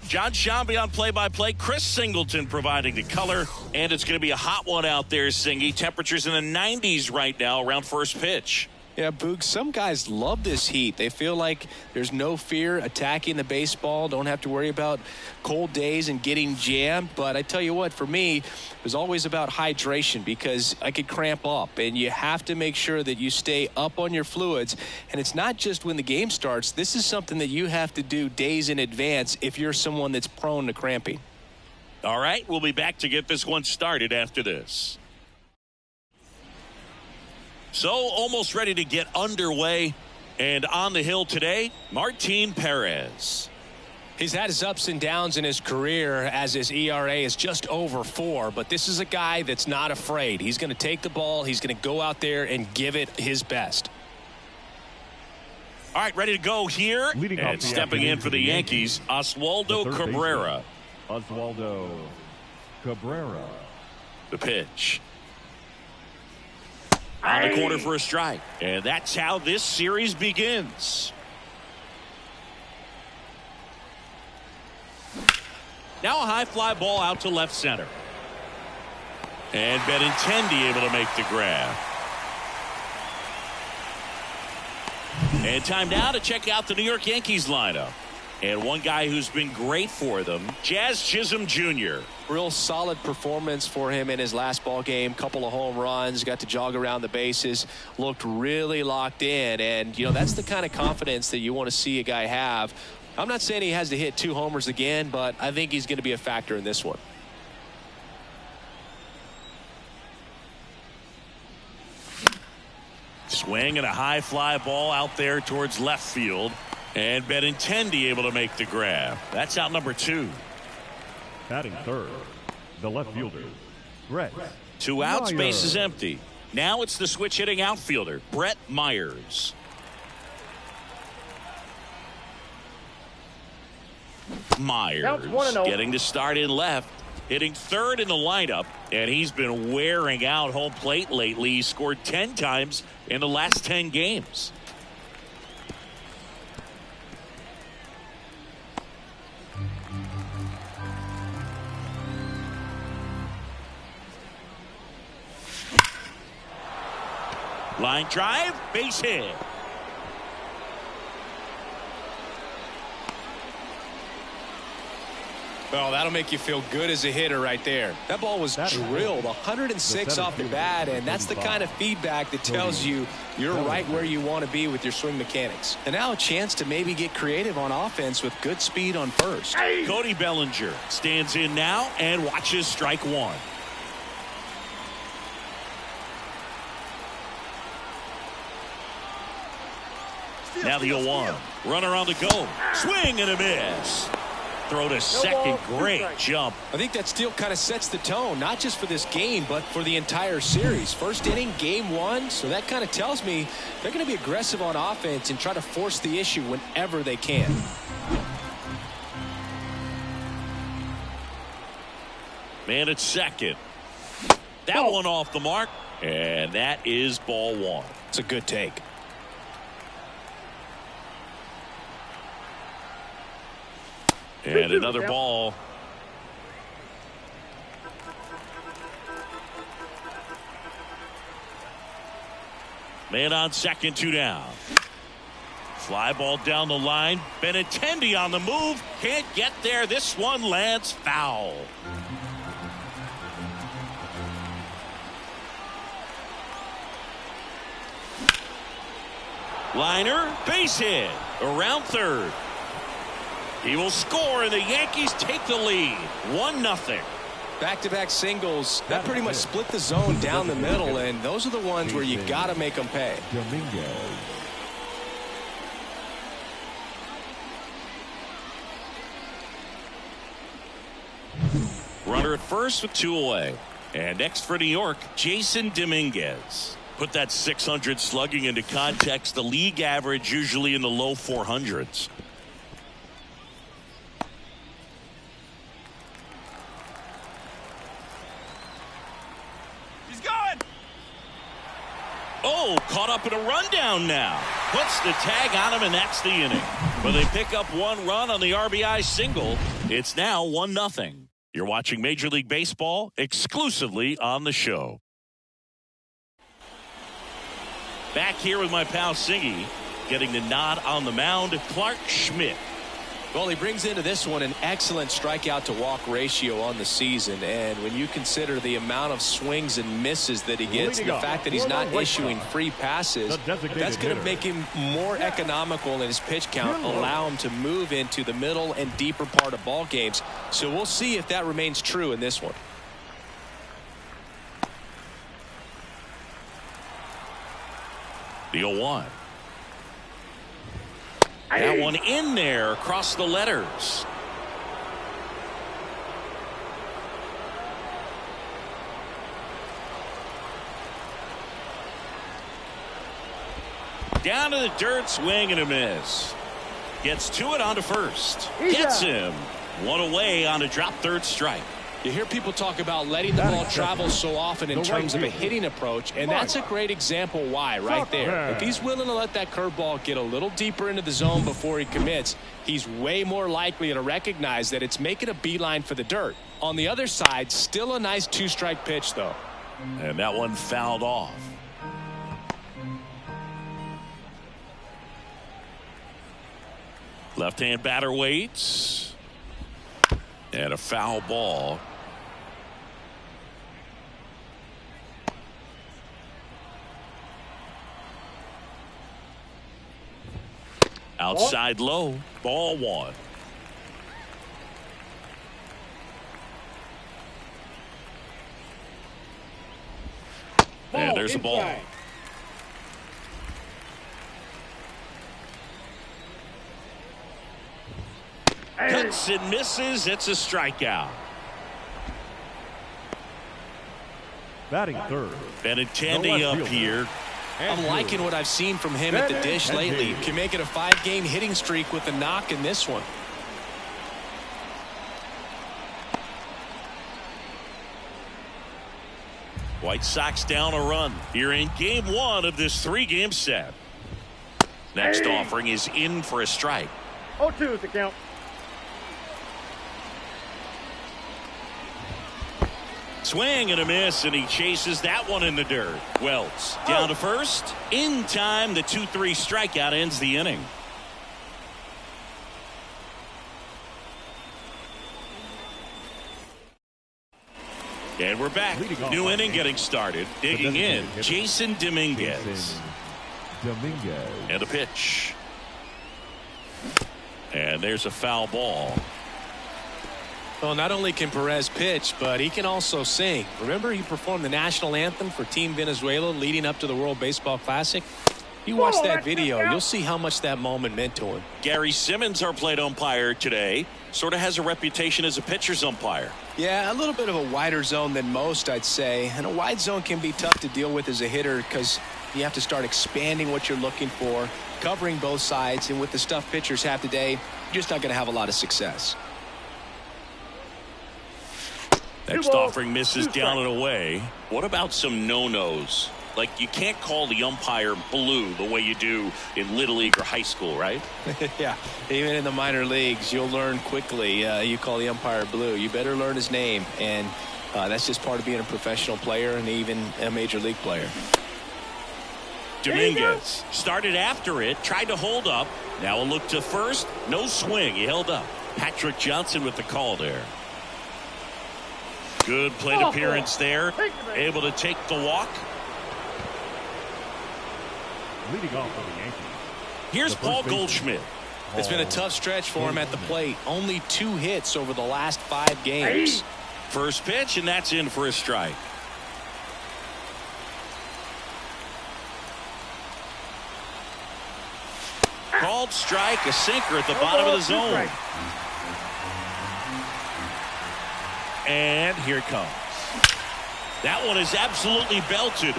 John Shambi on play-by-play. Chris Singleton providing the color. And it's going to be a hot one out there, Singy. Temperatures in the 90s right now around first pitch. Yeah, Boog, some guys love this heat. They feel like there's no fear attacking the baseball. Don't have to worry about cold days and getting jammed. But I tell you what, for me, it was always about hydration because I could cramp up. And you have to make sure that you stay up on your fluids. And it's not just when the game starts. This is something that you have to do days in advance if you're someone that's prone to cramping. All right, we'll be back to get this one started after this. So almost ready to get underway, and on the hill today, Martin Perez. He's had his ups and downs in his career as his ERA is just over 4, but this is a guy that's not afraid. He's going to take the ball. He's going to go out there and give it his best. All right, ready to go here. And stepping in for the Yankees, Oswaldo Cabrera. Oswaldo Cabrera. The pitch. On the corner for a strike. And that's how this series begins. Now a high fly ball out to left center. And Benintendi able to make the grab. And time now to check out the New York Yankees lineup. And one guy who's been great for them, Jazz Chisholm Jr. Real solid performance for him in his last ball game. Couple of home runs, got to jog around the bases, looked really locked in. And, you know, that's the kind of confidence that you want to see a guy have. I'm not saying he has to hit 2 homers again, but I think he's going to be a factor in this one. Swing and a high fly ball out there towards left field. And Benintendi able to make the grab. That's out number 2. Batting third, the left fielder, Brett. 2 outs, Myers. base is empty. Now it's the switch hitting outfielder, Brett Myers. Myers getting to start in left, hitting third in the lineup, and he's been wearing out home plate lately. He scored 10 times in the last 10 games. Line drive, base hit. Well, that'll make you feel good as a hitter right there. That ball was drilled 106 off the bat, and that's the kind of feedback that tells you you're right where you want to be with your swing mechanics. And now a chance to maybe get creative on offense with good speed on first. Cody Bellinger stands in now and watches strike 1. Now the 0-1. Runner on the go. Swing and a miss. Throw to second. Great jump. I think that still kind of sets the tone, not just for this game, but for the entire series. First inning, game 1. So that kind of tells me they're going to be aggressive on offense and try to force the issue whenever they can. Man at second. That one off the mark. And that is ball 1. It's a good take. And another ball. Man on second, 2 down. Fly ball down the line. Benintendi on the move. Can't get there. This one lands foul. Liner, base hit. Around third. He will score, and the Yankees take the lead. 1-0. Back-to-back singles. That pretty much split the zone down the middle, and those are the ones where you got to make them pay. Dominguez. Runner at first with 2 away. And next for New York, Jason Dominguez. Put that 600 slugging into context. The league average usually in the low 400s. Oh, caught up in a rundown now. Puts the tag on him, and that's the inning. But they pick up 1 run on the RBI single. It's now 1-0. You're watching Major League Baseball exclusively on the show. Back here with my pal Singy, getting the nod on the mound, Clark Schmidt. Well, he brings into this one an excellent strikeout to walk ratio on the season, and when you consider the amount of swings and misses that he gets, and the fact that he's not issuing free passes, that's going to make him more economical in his pitch count, allow him to move into the middle and deeper part of ball games. So we'll see if that remains true in this one. The 0-1. That one in there across the letters. Down to the dirt, swing and a miss. Gets to it onto first. Gets him. 1 away on a drop third strike. You hear people talk about letting the ball travel so often in terms of a hitting approach, and that's a great example why right there. If he's willing to let that curveball get a little deeper into the zone before he commits, he's way more likely to recognize that it's making a beeline for the dirt. On the other side, still a nice 2-strike pitch, though. And that one fouled off. Left-hand batter waits. And a foul ball. Outside low, ball 1. And there's a ball. Cuts and misses. It's a strikeout. Batting third. Benintendi up here. I'm liking what I've seen from him at the dish lately. Can make it a 5-game hitting streak with a knock in this one. White Sox down a run here in game 1 of this 3-game set. Next offering is in for a strike. 0-2 is the count. Swing and a miss, and he chases that one in the dirt. Wells down to first. In time, the 2-3 strikeout ends the inning. And we're back. New inning getting started. Digging in, Jason Dominguez. And a pitch. And there's a foul ball. Well, not only can Perez pitch, but he can also sing. Remember, he performed the national anthem for Team Venezuela leading up to the World Baseball Classic? You watch that video, you'll see how much that moment meant to him. Gary Simmons, our plate umpire today, sort of has a reputation as a pitcher's umpire. Yeah, a little bit of a wider zone than most, I'd say. And a wide zone can be tough to deal with as a hitter because you have to start expanding what you're looking for, covering both sides. And with the stuff pitchers have today, you're just not going to have a lot of success. Next offering misses down and away. What about some no-nos? Like, you can't call the umpire blue the way you do in Little League or high school, right? Yeah, even in the minor leagues, you'll learn quickly. You call the umpire blue. You better learn his name, and that's just part of being a professional player and even a major league player. Dominguez started after it, tried to hold up. Now a look to first. No swing. He held up. Patrick Johnson with the call there. Good plate appearance there. Able to take the walk. Leading off for the Yankees. Here's Paul Goldschmidt. It's been a tough stretch for him at the plate. Only 2 hits over the last 5 games. First pitch, and that's in for a strike. Called strike, a sinker at the bottom of the zone. And here it comes. That one is absolutely belted.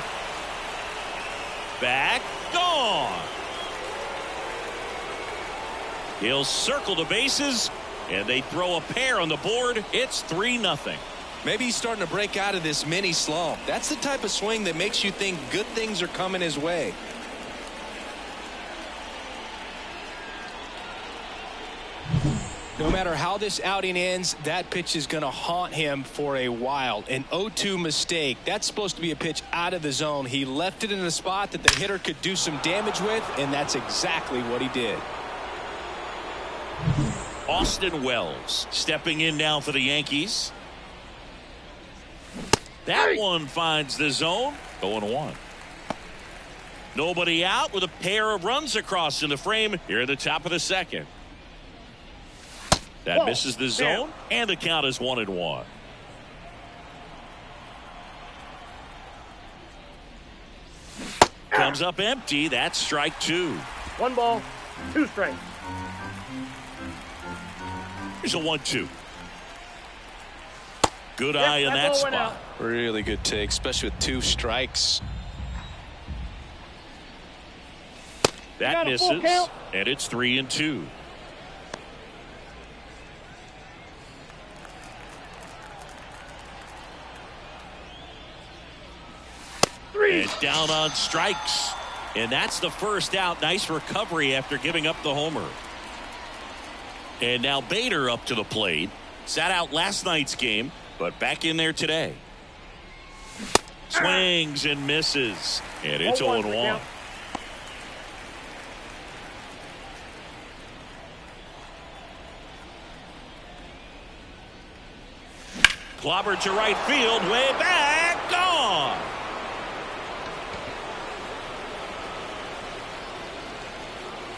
Back, gone. He'll circle the bases, and they throw a pair on the board. It's 3-0. Maybe he's starting to break out of this mini slump. That's the type of swing that makes you think good things are coming his way. No matter how this outing ends, that pitch is going to haunt him for a while. An 0-2 mistake. That's supposed to be a pitch out of the zone. He left it in a spot that the hitter could do some damage with, and that's exactly what he did. Austin Wells stepping in now for the Yankees. That one finds the zone. 0-1. Nobody out with a pair of runs across in the frame here at the top of the second. That misses the zone, and the count is 1-1. Comes up empty. That's strike 2. 1 ball, 2 strikes. Here's a 1-2. Good eye in that spot. Really good take, especially with 2 strikes. That misses, and it's 3-2. And down on strikes. And that's the first out. Nice recovery after giving up the homer. And now Bader up to the plate. Sat out last night's game, but back in there today. Swings and misses. And it's 0-1. Clobbered to right field, way back, gone.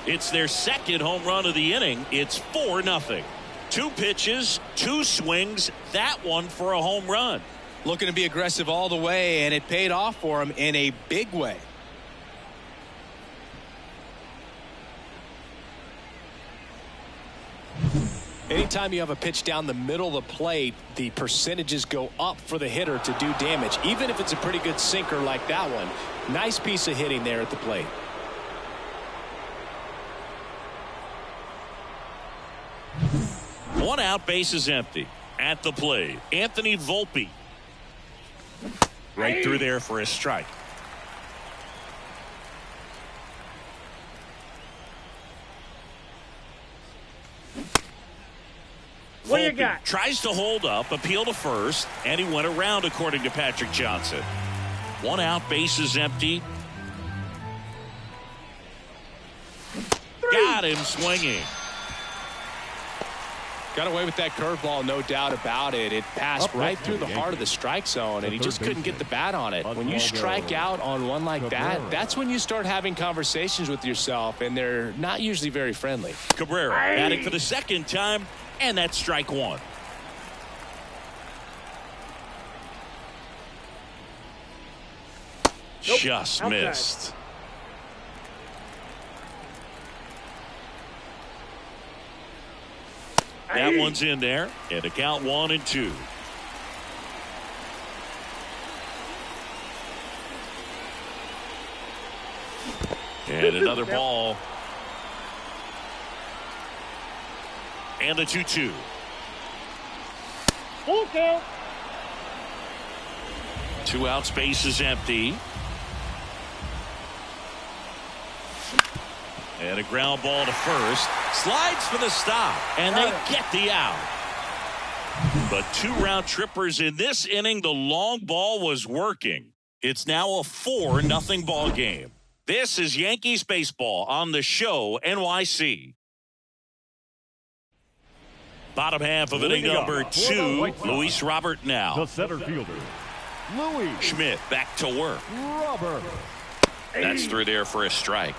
It's their second home run of the inning. It's 4-0. 2 pitches, 2 swings, that one for a home run. Looking to be aggressive all the way, and it paid off for him in a big way. Anytime you have a pitch down the middle of the plate, the percentages go up for the hitter to do damage, even if it's a pretty good sinker like that one. Nice piece of hitting there at the plate. One out, base is empty. At the plate, Anthony Volpe. Right through there for a strike. What do you got? Tries to hold up, appeal to first, and he went around according to Patrick Johnson. 1 out, base is empty. Got him swinging. Got away with that curveball, no doubt about it. It passed right through the heart of the strike zone, and he just couldn't get the bat on it. When you strike out on one like that, that's when you start having conversations with yourself, and they're not usually very friendly. Cabrera batting for the second time, and that's strike 1. Just missed. That one's in there, and the count 1-2. And another ball. And the 2-2. Full count. 2 outs, base is empty. And a ground ball to first. Slides for the stop. And they get the out. But 2 round trippers in this inning. The long ball was working. It's now a 4-0 ball game. This is Yankees baseball on the show NYC. Bottom half of inning number 2. Luis Robert now. The center fielder, Louis Schmidt back to work. Robert. That's through there for a strike.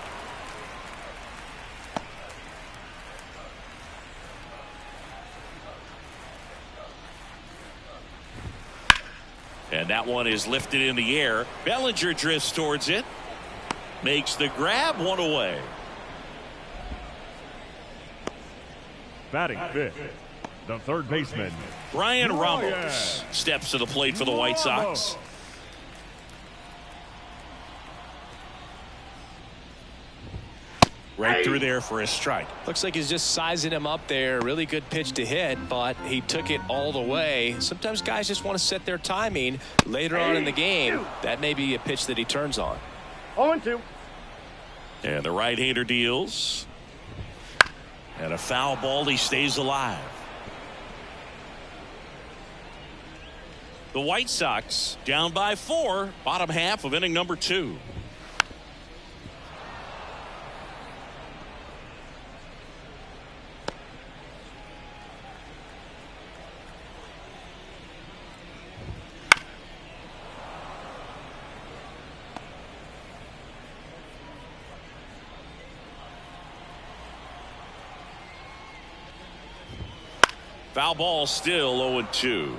And that one is lifted in the air. Bellinger drifts towards it. Makes the grab, 1 away. Batting fifth, the third baseman, Brian Ramos steps to the plate for the White Sox. Right through there for a strike. Looks like he's just sizing him up there. Really good pitch to hit, but he took it all the way. Sometimes guys just want to set their timing later on in the game. That may be a pitch that he turns on. 0-2. And the right-hander deals. And a foul ball. He stays alive. The White Sox down by 4, bottom half of inning number 2. Foul ball, still 0-2.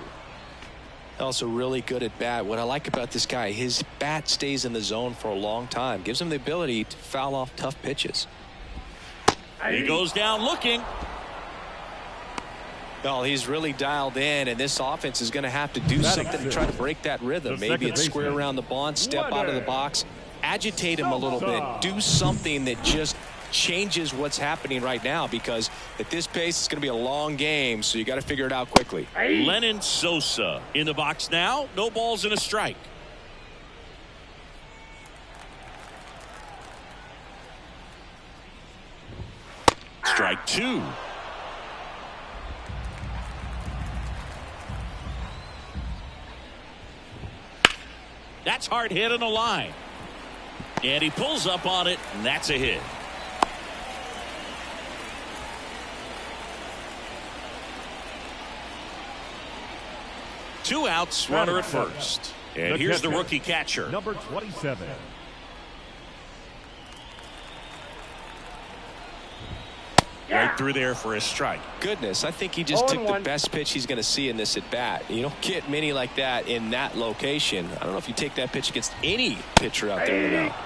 Also really good at bat. What I like about this guy, his bat stays in the zone for a long time. Gives him the ability to foul off tough pitches. He goes down looking. Well, he's really dialed in, and this offense is going to have to do something to try to break that rhythm. Maybe it's square around the bunt, step out of the box, agitate him a little bit, do something that just changes what's happening right now, because at this pace it's going to be a long game, so you got to figure it out quickly. Lennon Sosa in the box now. No balls and a strike. Strike 2. That's hard hit on the line. And he pulls up on it, and that's a hit. Two outs, runner at first. And here's the rookie catcher. Number 27. Right through there for a strike. Goodness, I think he just took the best pitch he's going to see in this at bat. You don't get many like that in that location. I don't know if you take that pitch against any pitcher out there now.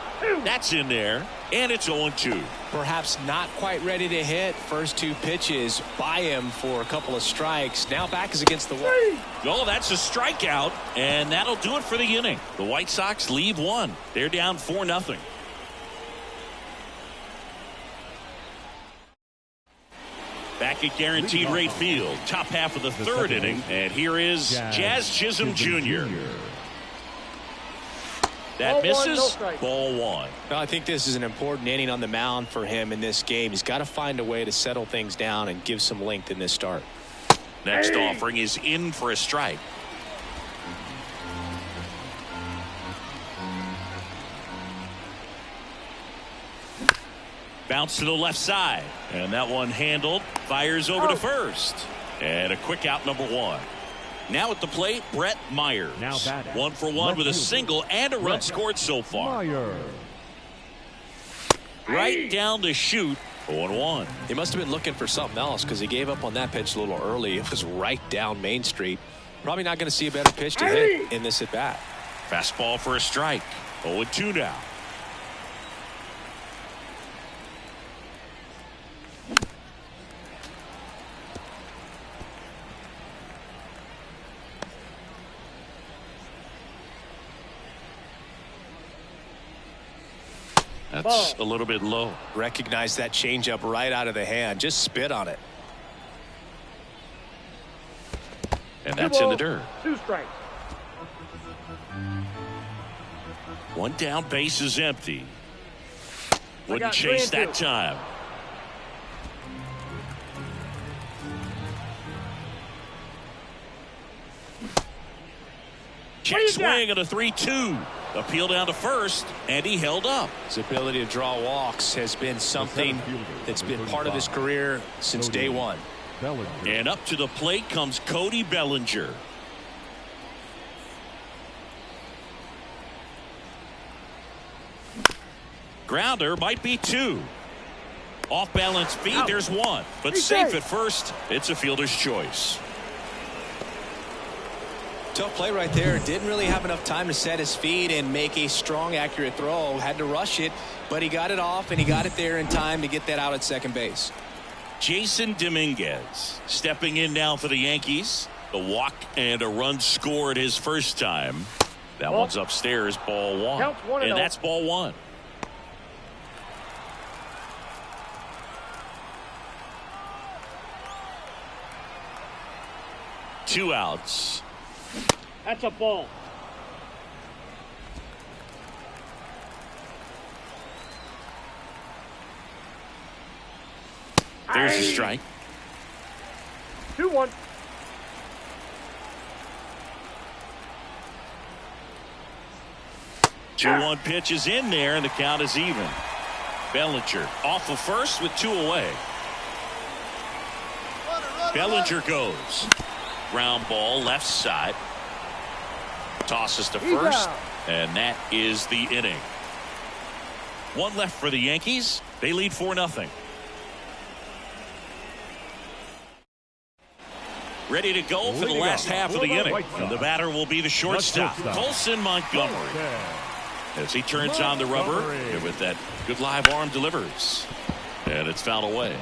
That's in there, and it's 0-2. Perhaps not quite ready to hit. First 2 pitches by him for a couple of strikes. Now back is against the wall. Oh, that's a strikeout, and that'll do it for the inning. The White Sox leave 1. They're down 4-0. Back at Guaranteed Rate Field, top half of the 3rd inning, and here is Jazz Chisholm Jr. That misses. Ball 1. I think this is an important inning on the mound for him in this game. He's got to find a way to settle things down and give some length in this start. Next offering is in for a strike. Bounce to the left side, and that one handled. Fires over to first, and a quick out, number 1. Now at the plate, Brett Myers. Now batting. 1 for 1 with a single and a run scored so far. Right down the chute, 0-1. He must have been looking for something else, because he gave up on that pitch a little early. It was right down Main Street. Probably not going to see a better pitch to hit in this at bat. Fastball for a strike. 0-2 now. That's a little bit low. Recognize that changeup right out of the hand. Just spit on it. And that's in the dirt. 2 strikes. 1 down, base is empty. Wouldn't chase that time. Check swing at a 3-2. Appeal down to first, and he held up. His ability to draw walks has been something that's been part of his career since day 1. And up to the plate comes Cody Bellinger. Grounder might be 2. Off balance feet, there's 1. But safe at first, it's a fielder's choice. Tough play right there. Didn't really have enough time to set his feet and make a strong, accurate throw. Had to rush it, but he got it off, and he got it there in time to get that out at second base. Jason Dominguez stepping in now for the Yankees. A walk and a run scored his first time. That one's upstairs, ball 1. And that's ball 1. Two outs. That's a ball. There's a strike. 2-1. Two 2-1 pitch is in there, and the count is even. Bellinger off of first with 2 away. Bellinger goes. Ground ball left side. Tosses to first, and that is the inning. 1 left for the Yankees. They lead 4-0. Ready to go for the last half of the inning. And the batter will be the shortstop, Colson Montgomery. As he turns on the rubber, and with that good live arm delivers. And it's fouled away.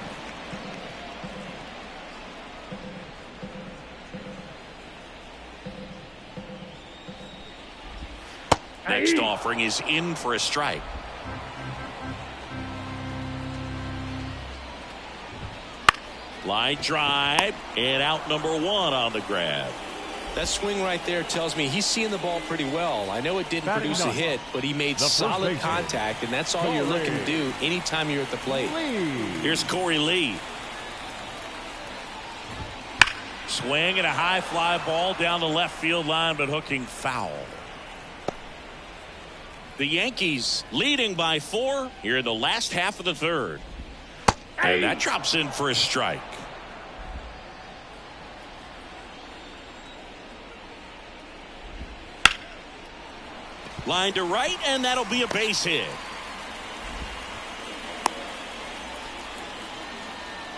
Next offering is in for a strike. Line drive, and out number 1 on the grab. That swing right there tells me he's seeing the ball pretty well. I know it didn't produce a hit, but he made solid contact, and that's all you're looking to do anytime you're at the plate. Here's Corey Lee. Swing and a high fly ball down the left field line, but hooking foul. The Yankees leading by 4 here in the last half of the 3rd. And that drops in for a strike. Line to right, and that'll be a base hit.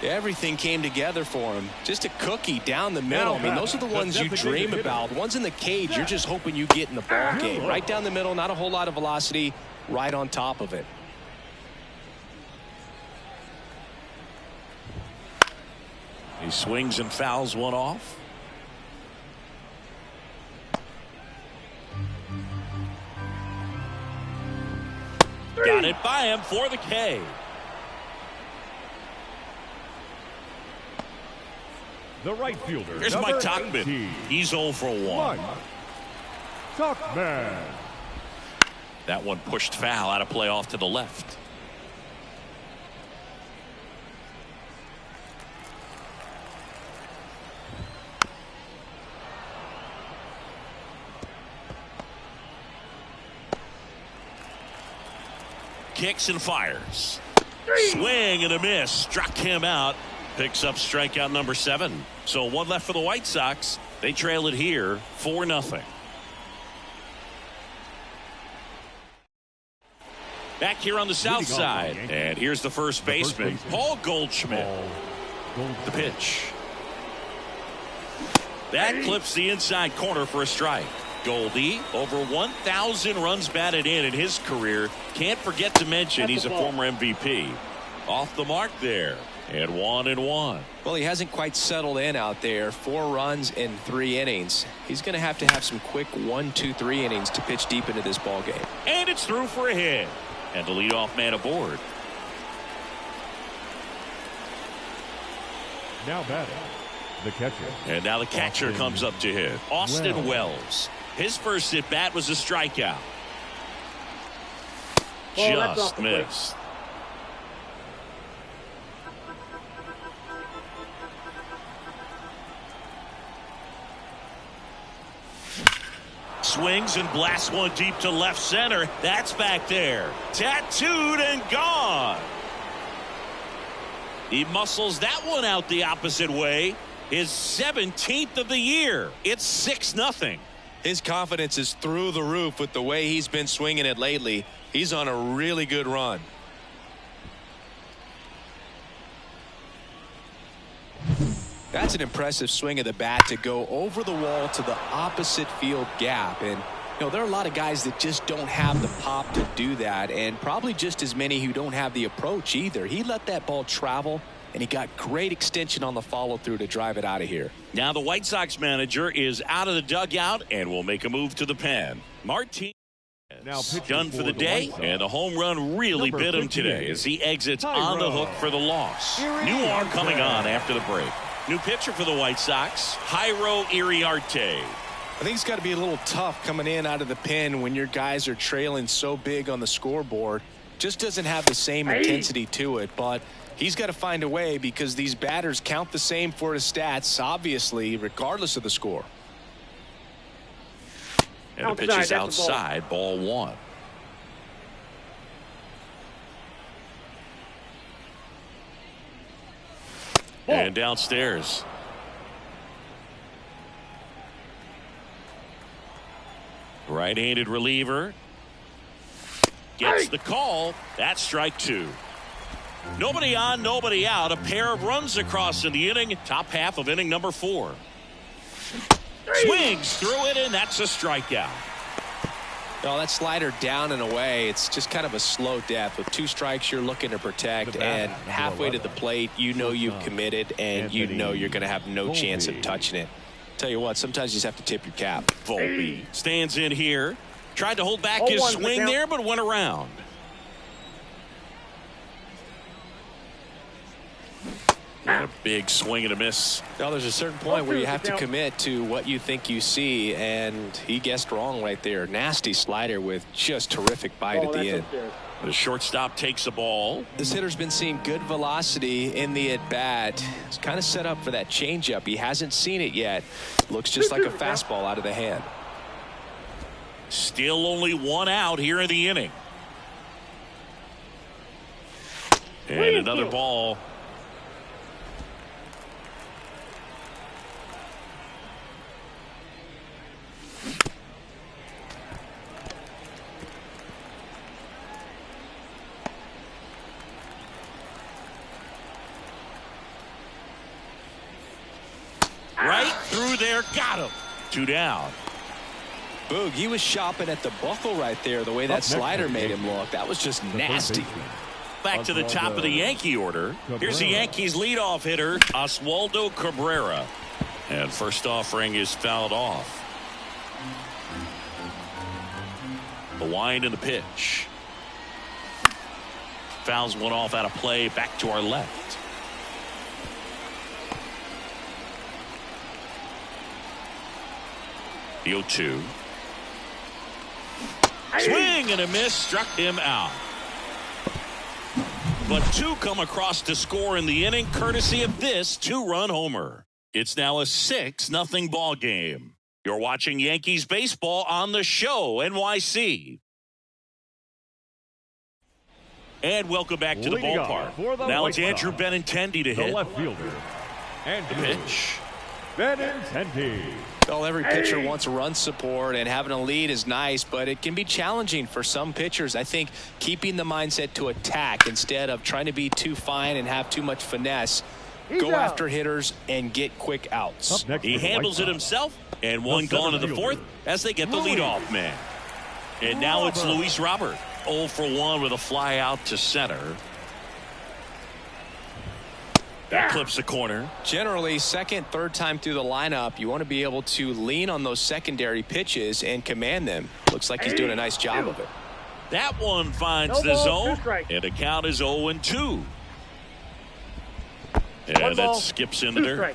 Everything came together for him. Just a cookie down the middle. I mean, those are the ones you dream about. Ones in the cage, you're just hoping you get in the ball game. Right down the middle, not a whole lot of velocity, right on top of it. He swings and fouls one off. Got it by him for the K. The right fielder. Here's Mike Tauchman. He's 0 for 1. Tauchman. That one pushed foul out of play off to the left. Kicks and fires. Swing and a miss. Struck him out. Picks up strikeout number 7. So 1 left for the White Sox. They trail it here 4-0. Back here on the south side. And here's the first baseman, Paul Goldschmidt. The pitch. That clips the inside corner for a strike. Goldie, over 1,000 runs batted in his career. Can't forget to mention he's a former MVP. Off the mark there. And 1-1. Well, he hasn't quite settled in out there. 4 runs in 3 innings. He's going to have some quick 1, 2, 3 innings to pitch deep into this ball game. And it's through for a hit. And the leadoff man aboard. Now batting, the catcher. And now the catcher comes up to hit. Austin Wells. His first at bat was a strikeout. Just missed. Swings and blasts one deep to left center. That's back there. Tattooed and gone. He muscles that one out the opposite way. His 17th of the year. It's 6-0. His confidence is through the roof with the way he's been swinging it lately. He's on a really good run. That's an impressive swing of the bat to go over the wall to the opposite field gap. And, you know, there are a lot of guys that just don't have the pop to do that, and probably just as many who don't have the approach either. He let that ball travel, and he got great extension on the follow-through to drive it out of here. Now the White Sox manager is out of the dugout and will make a move to the pen. Martinez done for the day, and the home run really bit him today as he exits on the hook for the loss. New arm coming on after the break. New pitcher for the White Sox, Jairo Iriarte. I think it's got to be a little tough coming in out of the pen when your guys are trailing so big on the scoreboard. just doesn't have the same intensity to it, but he's got to find a way because these batters count the same for his stats, obviously, regardless of the score. And the pitch is outside, ball 1. And downstairs. Right-handed reliever. Gets the call. That's strike 2. Nobody on, nobody out. A pair of runs across in the inning. Top half of inning number 4. Swings through it, and that's a strikeout. Well, that slider down and away, it's just kind of a slow death. With 2 strikes, you're looking to protect, and halfway to the plate, you know you've committed, and you know you're going to have no chance of touching it. Tell you what, sometimes you just have to tip your cap. Volpe stands in here. Tried to hold back his swing there, but went around. And a big swing and a miss. Well, there's a certain point where you have to commit to what you think you see, and he guessed wrong right there. Nasty slider with just terrific bite at the end. The shortstop takes a ball. This hitter's been seeing good velocity in the at-bat. It's kind of set up for that changeup. He hasn't seen it yet. Looks just like a fastball out of the hand. Still only 1 out here in the inning. And another ball. Right through there, got him. 2 down. Boog, he was shopping at the buckle right there, the way that slider made him look. That was just nasty. Back to the top of the Yankee order. Here's the Yankees leadoff hitter, Oswaldo Cabrera. And first offering is fouled off. The wind and the pitch. Fouls one off out of play, back to our left. The 0-2. Swing and a miss, struck him out. But 2 come across to score in the inning, courtesy of this 2-run homer. It's now a 6-0 ball game. You're watching Yankees baseball on the show, NYC. And welcome back to the ballpark. Now it's Andrew Benintendi to hit. The left fielder. And the pitch. Benintendi. Well, every pitcher wants run support, and having a lead is nice, but it can be challenging for some pitchers. I think keeping the mindset to attack instead of trying to be too fine and have too much finesse. Go after hitters and get quick outs. He handles it himself, and 1 gone in the 4th as they get the leadoff man. And now it's Luis Robert. 0 for 1 with a fly out to center. That clips the corner. Generally, second, third time through the lineup, you want to be able to lean on those secondary pitches and command them. Looks like he's doing a nice job of it. That one finds the zone, and the count is 0-2. And that skips in the dirt.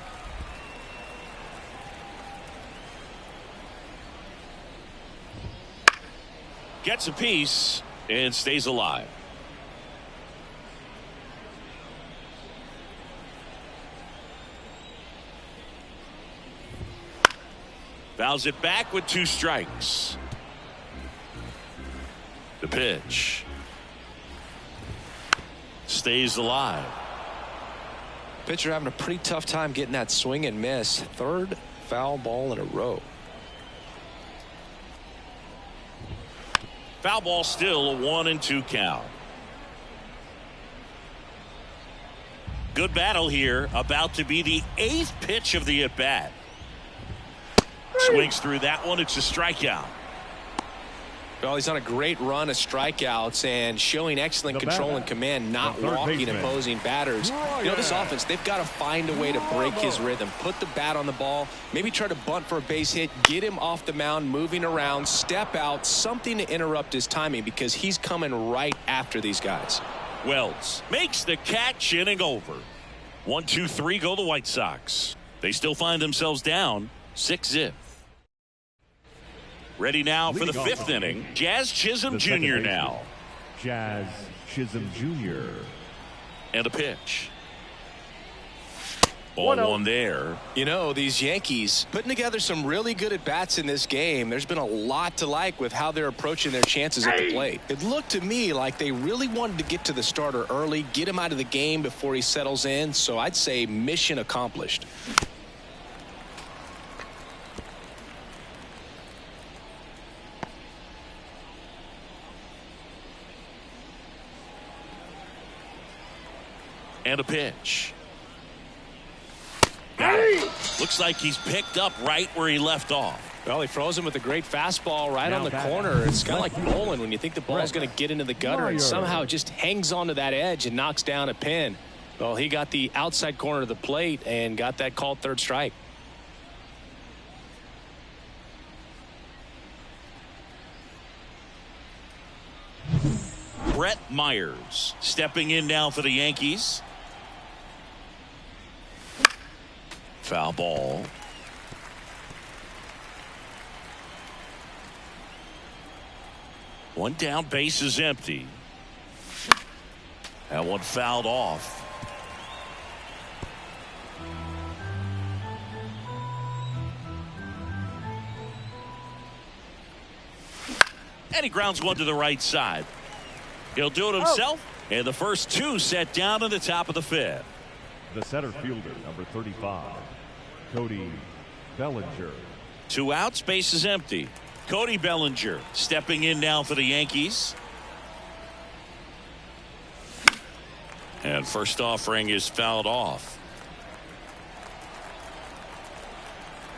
Gets a piece and stays alive. Fouls it back with 2 strikes. The pitch. Stays alive. Pitcher having a pretty tough time getting that swing and miss. 3rd foul ball in a row. Foul ball still a 1-2 count. Good battle here. About to be the 8th pitch of the at-bat. Swings through that one. It's a strikeout. Well, he's on a great run of strikeouts and showing excellent control and command, not walking opposing batters. You know, this offense, they've got to find a way to break his rhythm. Put the bat on the ball, maybe try to bunt for a base hit, get him off the mound, moving around, step out, something to interrupt his timing because he's coming right after these guys. Wells makes the catch, inning over. 1-2-3 go the White Sox. They still find themselves down 6-0. Ready now for the 5th inning. Jazz Chisholm Jr. now. Jazz Chisholm Jr. And a pitch. Ball one there. You know, these Yankees putting together some really good at-bats in this game. There's been a lot to like with how they're approaching their chances at the plate. It looked to me like they really wanted to get to the starter early, get him out of the game before he settles in. So I'd say mission accomplished. And a pitch. Got it. Looks like he's picked up right where he left off. Well, he froze him with a great fastball right on the corner. It's kind of like bowling when you think the ball's going to get into the gutter and somehow just hangs onto that edge and knocks down a pin. Well, he got the outside corner of the plate and got that called third strike. Brett Myers stepping in now for the Yankees. Foul ball. One down, base is empty. That one fouled off. And he grounds one to the right side. He'll do it himself. And the first two set down at the top of the fifth. The center fielder, number 35, Cody Bellinger. 2 outs, base is empty. Cody Bellinger stepping in now for the Yankees. And first offering is fouled off.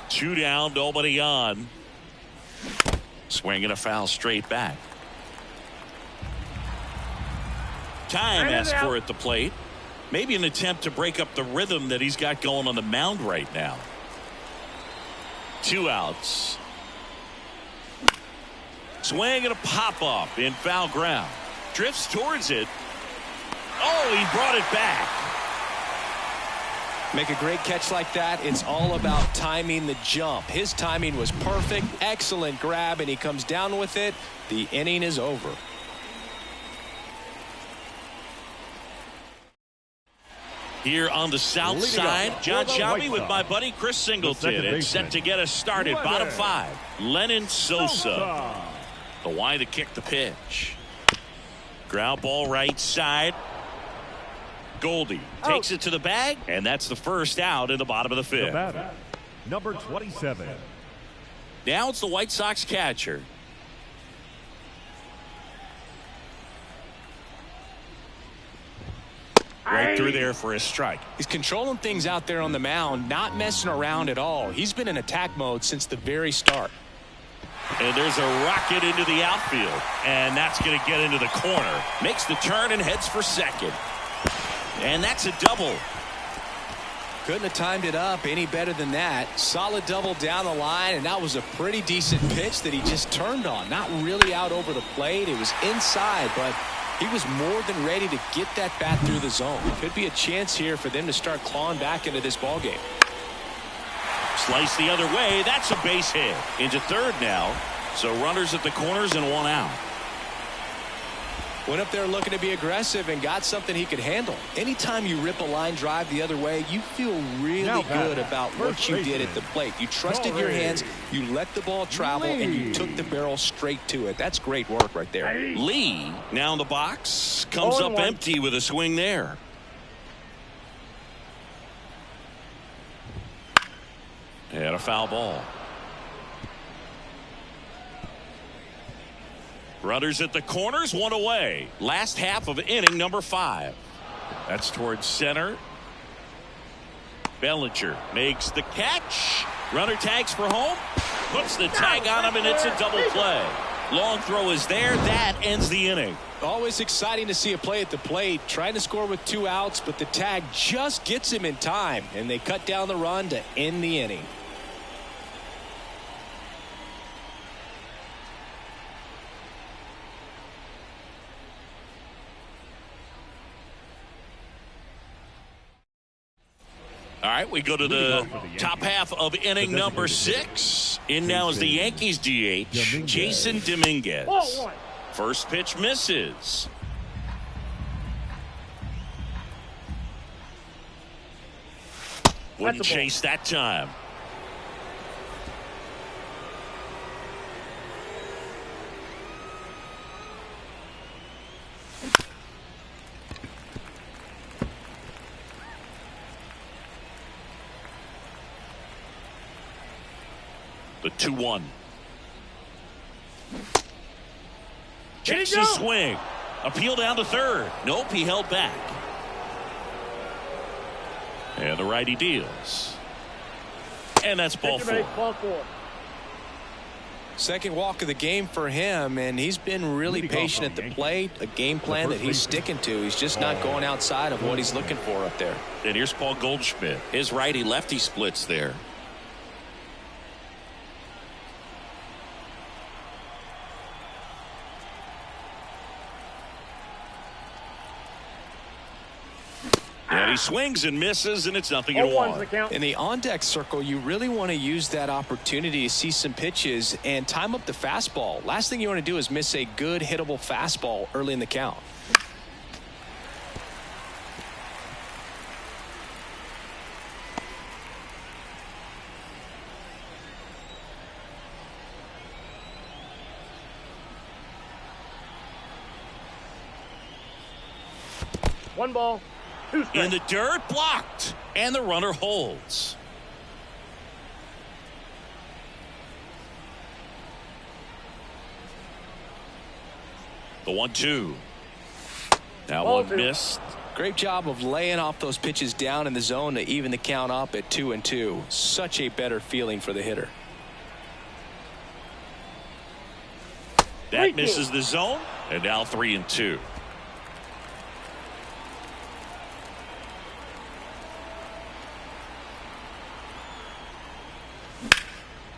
2 down, nobody on. Swinging a foul straight back. Time asked for at the plate. Maybe an attempt to break up the rhythm that he's got going on the mound right now. 2 outs. Swing and a pop-up in foul ground. Drifts towards it. Oh, he brought it back. Make a great catch like that. It's all about timing the jump. His timing was perfect. Excellent grab, and he comes down with it. The inning is over. Here on the south side, John Shelby with my buddy Chris Singleton. It's set to get us started. Bottom 5, Lennon Sosa. The wide to kick the pitch. Ground ball right side. Goldie takes it to the bag, and that's the first out in the bottom of the fifth. The batter, number 27. Now it's the White Sox catcher. Right through there for a strike. He's controlling things out there on the mound, not messing around at all. He's been in attack mode since the very start. And there's a rocket into the outfield, and that's going to get into the corner. Makes the turn and heads for second. And that's a double. Couldn't have timed it up any better than that. Solid double down the line, and that was a pretty decent pitch that he just turned on. Not really out over the plate. It was inside, but he was more than ready to get that bat through the zone. Could be a chance here for them to start clawing back into this ballgame. Slice the other way. That's a base hit. Into third now. So runners at the corners and 1 out. Went up there looking to be aggressive and got something he could handle. Anytime you rip a line drive the other way, you feel really good about what you did at the plate. You trusted your hands, you let the ball travel, and you took the barrel straight to it. That's great work right there. Lee now in the box. Comes up empty with a swing there. And a foul ball. Runners at the corners, 1 away. Last half of inning number 5. That's towards center. Bellinger makes the catch. Runner tags for home. Puts the tag on him, and it's a double play. Long throw is there. That ends the inning. Always exciting to see a play at the plate. Trying to score with 2 outs, but the tag just gets him in time, and they cut down the run to end the inning. All right, we go to the top half of inning number 6. In now is the Yankees DH, Jason Dominguez. First pitch misses. Wouldn't chase that time. The 2-1. Checks the swing. Appeal down to third. Nope, he held back. And the righty deals. And that's ball four. Second walk of the game for him, and he's been really patient at the plate. A game plan that he's sticking to. He's just not going outside of what he's looking for up there. And here's Paul Goldschmidt. His righty-lefty splits there. And he swings and misses, and it's 0-1. In the on-deck circle, you really want to use that opportunity to see some pitches and time up the fastball. Last thing you want to do is miss a good hittable fastball early in the count. One ball. In the dirt, blocked, and the runner holds. The 1-2. That one missed. Great job of laying off those pitches down in the zone to even the count up at 2-2. Such a better feeling for the hitter. That misses the zone, and now 3-2.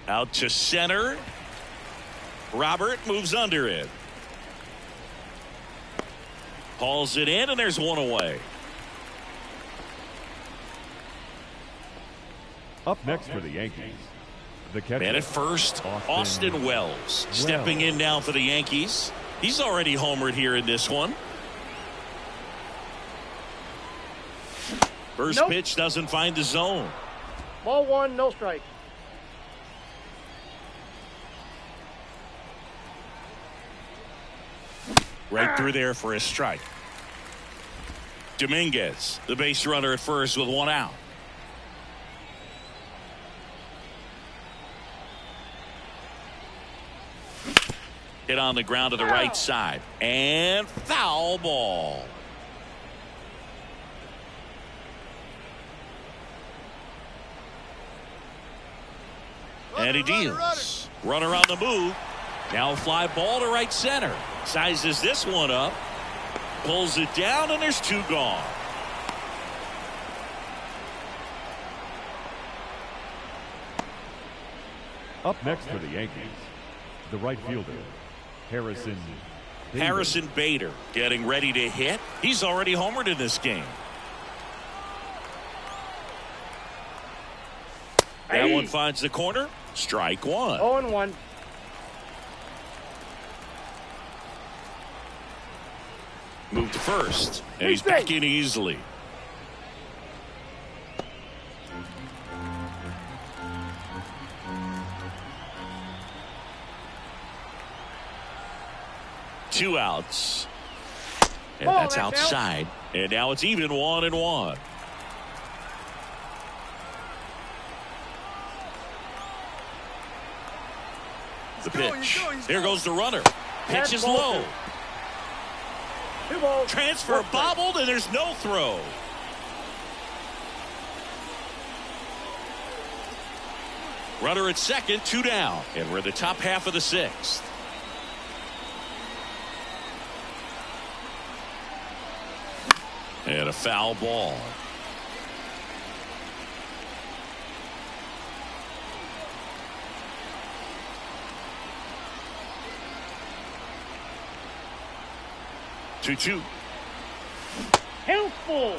Out to center. Robert moves under it. Hauls it in, and there's one away. Up next for the Yankees, the catcher. Man at first, Austin Wells. Stepping in now for the Yankees. He's already homered here in this one. First pitch doesn't find the zone. Ball one, no strike. Right through there for a strike. Dominguez, the base runner at first with one out. Hit on the ground to the right side. And foul ball. And he deals. Runner on the move. Now fly ball to right center. Sizes this one up. Pulls it down, and there's two gone. Up next for the Yankees, the right fielder, Harrison Bader getting ready to hit. He's already homered in this game. That one finds the corner. Strike one. 0-1. Move to first, and he's back in easily. Two outs. And that's outside. And now it's even 1-1. The pitch. There goes the runner. Pitch is low. Transfer bobbled, and there's no throw. Runner at second, two down. And we're in the top half of the sixth. And a foul ball. Two. Helpful.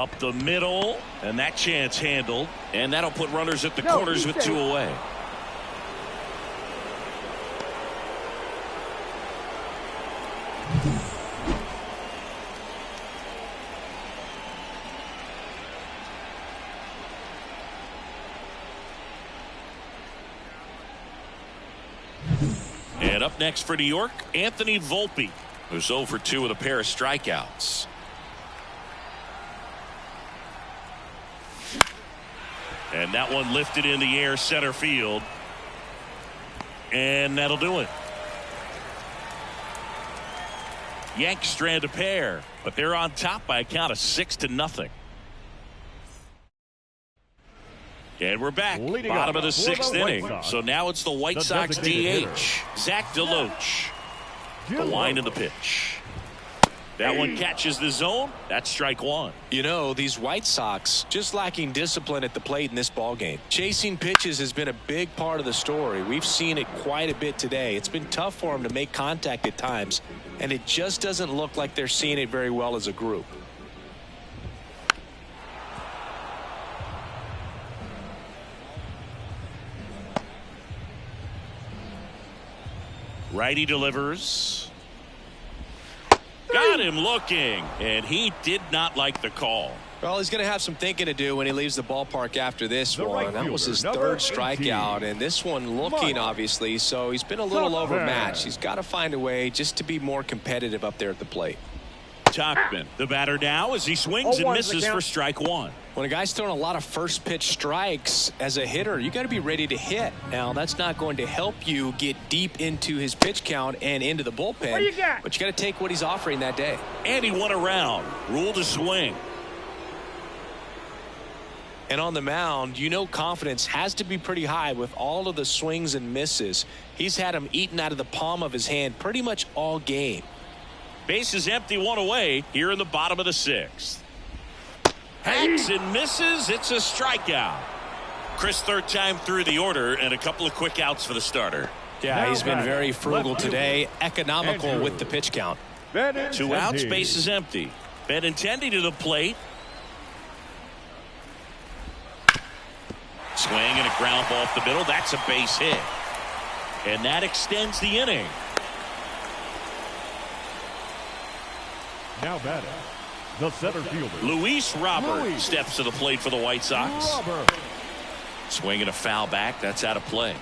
Up the middle, and that chance handled. And that'll put runners at the corners with 2 away. And up next for New York, Anthony Volpe, who's 0 for 2 with a pair of strikeouts. And that one lifted in the air center field. And that'll do it. Yanks strand a pair, but they're on top by a count of 6-0. And we're back. Bottom of the 6th inning. So now it's the White Sox DH, Zach DeLoach. The line of the pitch. That one catches the zone. That's strike 1. You know, these White Sox just lacking discipline at the plate in this ballgame. Chasing pitches has been a big part of the story. We've seen it quite a bit today. It's been tough for them to make contact at times, and it just doesn't look like they're seeing it very well as a group. Righty delivers. Got him looking, and he did not like the call. Well, he's going to have some thinking to do when he leaves the ballpark after this one. That was his 3rd strikeout, and this one looking, obviously, so he's been a little overmatched. He's got to find a way just to be more competitive up there at the plate. Tauchman, the batter now, as he swings and misses for strike 1. When a guy's throwing a lot of first pitch strikes as a hitter, you got to be ready to hit. Now, that's not going to help you get deep into his pitch count and into the bullpen, but you got to take what he's offering that day. And he won around. Rule to swing. And on the mound, you know, confidence has to be pretty high with all of the swings and misses. He's had them eaten out of the palm of his hand pretty much all game. Base is empty, 1 away here in the bottom of the 6th. Hacks and misses. It's a strikeout. Chris, 3rd time through the order, and a couple of quick outs for the starter. Yeah, he's been very frugal today, economical with the pitch count. 2 outs, base is empty. Benintendi to the plate. Swing and a ground ball off the middle. That's a base hit. And that extends the inning. Now batting, the center fielder, Luis Robert steps to the plate for the White Sox. Swinging a foul back. That's out of play.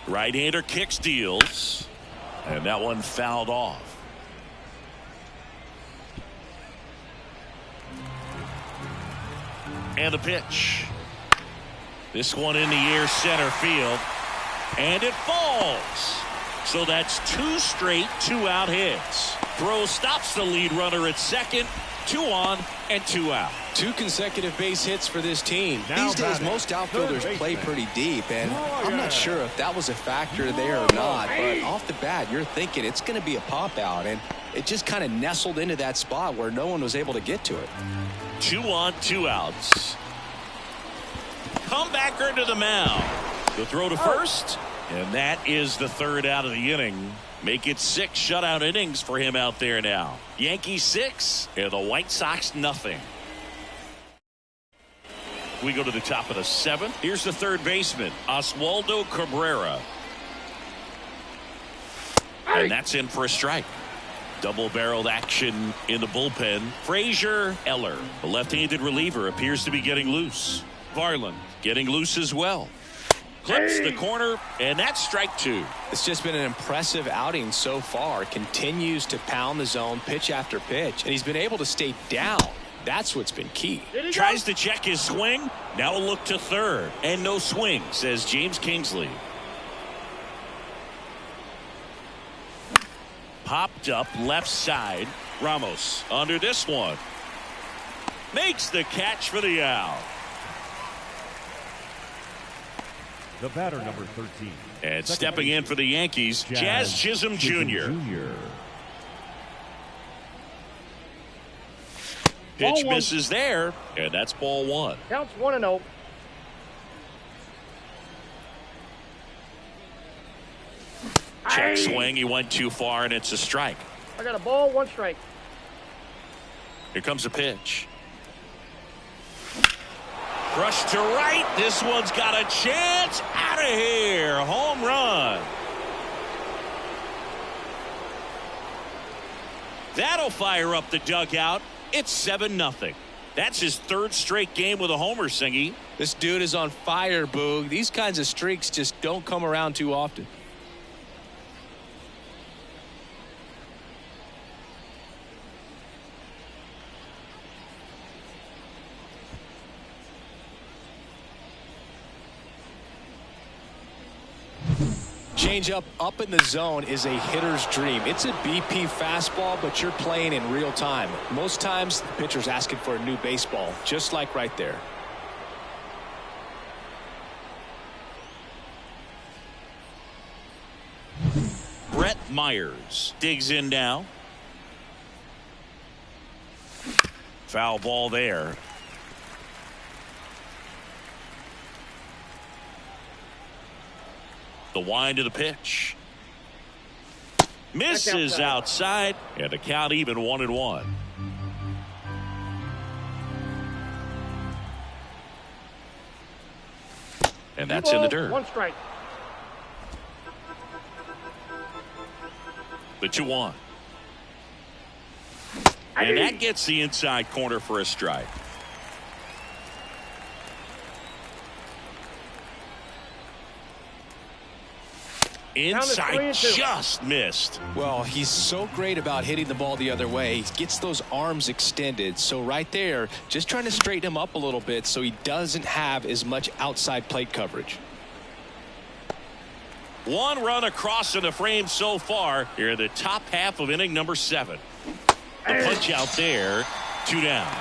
Right-hander kicks, deals. And that one fouled off. And the pitch. This one in the air center field. And it falls. So that's 2 straight 2-out hits. Throw stops the lead runner at second. 2 on and 2 out. 2 consecutive base hits for this team. These days, most outfielders play pretty deep, and I'm not sure if that was a factor there or not. But off the bat, you're thinking it's going to be a pop out, and it just kind of nestled into that spot where no one was able to get to it. 2 on, 2 outs. Comebacker to the mound. The throw to first. And that is the 3rd out of the inning. Make it 6 shutout innings for him out there now. Yankees 6 and the White Sox nothing. We go to the top of the 7th. Here's the 3rd baseman, Oswaldo Cabrera. And that's in for a strike. Double-barreled action in the bullpen. Frazier Eller, the left-handed reliever, appears to be getting loose. Varland getting loose as well. Clips the corner, and that's strike 2. It's just been an impressive outing so far. Continues to pound the zone pitch after pitch, and he's been able to stay down. That's what's been key. Tries to check his swing. Now a look to 3rd, and no swing, says James Kingsley. Popped up left side. Ramos under this one. Makes the catch for the out. The batter, number 13. And stepping in for the Yankees, Jazz Chisholm Jr. Pitch misses there, and that's ball 1. Counts 1-0. Check swing. He went too far, and it's a strike. I got a ball, 1 strike. Here comes a pitch. Crushed to right. This one's got a chance. Out of here. Home run. That'll fire up the dugout. It's 7-0. That's his 3rd straight game with a homer, Singy. This dude is on fire, Boog. These kinds of streaks just don't come around too often. Changeup up in the zone is a hitter's dream. It's a BP fastball, but you're playing in real time. Most times, the pitcher's asking for a new baseball, just like right there. Brett Myers digs in now. Foul ball there. The wind of the pitch. Misses outside, and the count even 1-1. And that's in the dirt. 1 strike. The 2-1. And that gets the inside corner for a strike. Inside just missed. Well, he's so great about hitting the ball the other way. He gets those arms extended. So right there, just trying to straighten him up a little bit so he doesn't have as much outside plate coverage. 1 run across in the frame so far here in the top half of inning number 7. The punch out there, 2 down.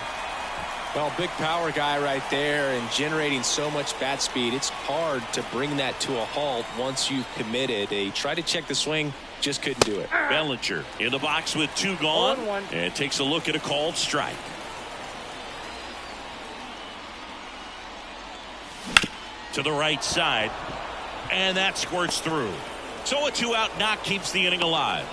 Well, big power guy right there and generating so much bat speed. It's hard to bring that to a halt once you've committed. He tried to check the swing, just couldn't do it. Bellinger in the box with 2 gone and takes a look at a called strike. To the right side, and that squirts through. So a 2-out knock keeps the inning alive.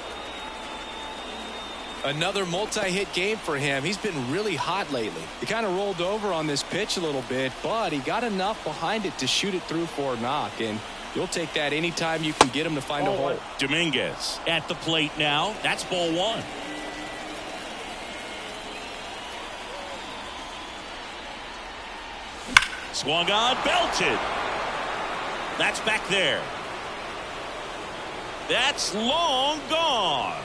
Another multi-hit game for him. He's been really hot lately. He kind of rolled over on this pitch a little bit, but he got enough behind it to shoot it through for a knock, and you'll take that anytime you can get him to find a hole. Dominguez at the plate now. That's ball 1. Swung on, belted. That's back there. That's long gone.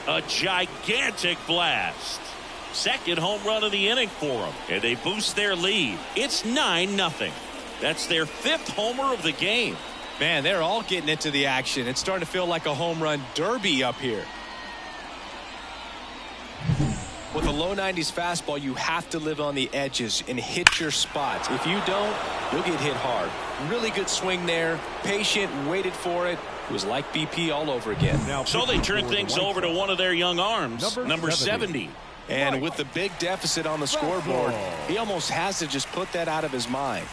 A gigantic blast. Second home run of the inning for them, and they boost their lead. It's 9-0. That's their 5th homer of the game. Man, they're all getting into the action. It's starting to feel like a home run derby up here. With a low 90s fastball, you have to live on the edges and hit your spots. If you don't, you'll get hit hard. Really good swing there. Patient, waited for it. It was like BP all over again. So they turn things over to one of their young arms, number 70. And with the big deficit on the scoreboard, he almost has to just put that out of his mind.